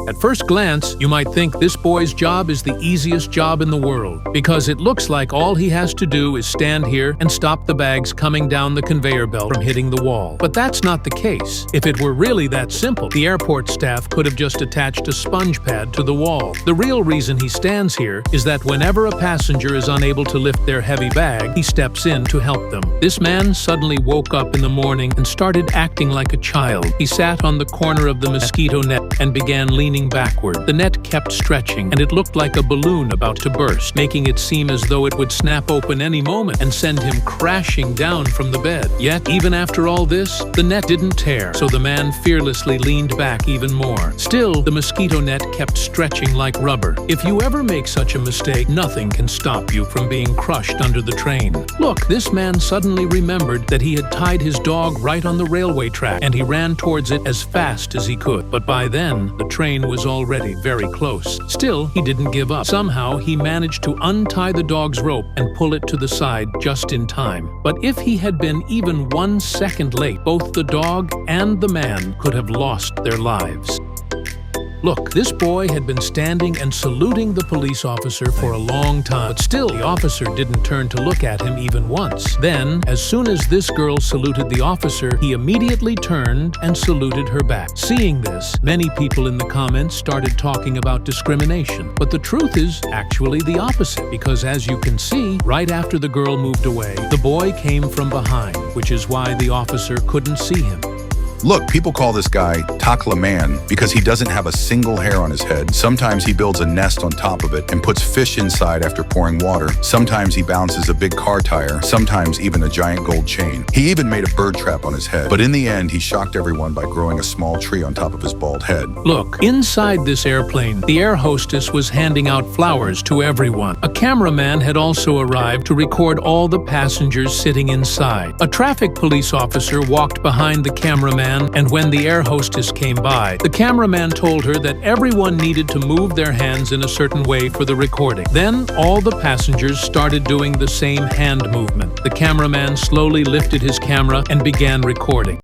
At first glance, you might think this boy's job is the easiest job in the world, because it looks like all he has to do is stand here and stop the bags coming down the conveyor belt from hitting the wall. But that's not the case. If it were really that simple, the airport staff could have just attached a sponge pad to the wall. The real reason he stands here is that whenever a passenger is unable to lift their heavy bag, he steps in to help them. This man suddenly woke up in the morning and started acting like a child. He sat on the corner of the mosquito net and began leaning backward. The net kept stretching, and it looked like a balloon about to burst, making it seem as though it would snap open any moment and send him crashing down from the bed. Yet, even after all this, the net didn't tear, so the man fearlessly leaned back even more. Still, the mosquito net kept stretching like rubber. If you ever make such a mistake, nothing can stop you from being crushed under the train. Look, this man suddenly remembered that he had tied his dog right on the railway track, and he ran towards it as fast as he could. But by then, the train was already very close. Still, he didn't give up. Somehow, he managed to untie the dog's rope and pull it to the side just in time. But if he had been even 1 second late, both the dog and the man could have lost their lives. Look, this boy had been standing and saluting the police officer for a long time, but still the officer didn't turn to look at him even once. Then, as soon as this girl saluted the officer, he immediately turned and saluted her back. Seeing this, many people in the comments started talking about discrimination. But the truth is actually the opposite, because as you can see, right after the girl moved away, the boy came from behind, which is why the officer couldn't see him. Look, people call this guy Takla Man because he doesn't have a single hair on his head. Sometimes he builds a nest on top of it and puts fish inside after pouring water. Sometimes he balances a big car tire, sometimes even a giant gold chain. He even made a bird trap on his head. But in the end, he shocked everyone by growing a small tree on top of his bald head. Look, inside this airplane, the air hostess was handing out flowers to everyone. A cameraman had also arrived to record all the passengers sitting inside. A traffic police officer walked behind the cameraman, and when the air hostess came by, the cameraman told her that everyone needed to move their hands in a certain way for the recording. Then all the passengers started doing the same hand movement. The cameraman slowly lifted his camera and began recording.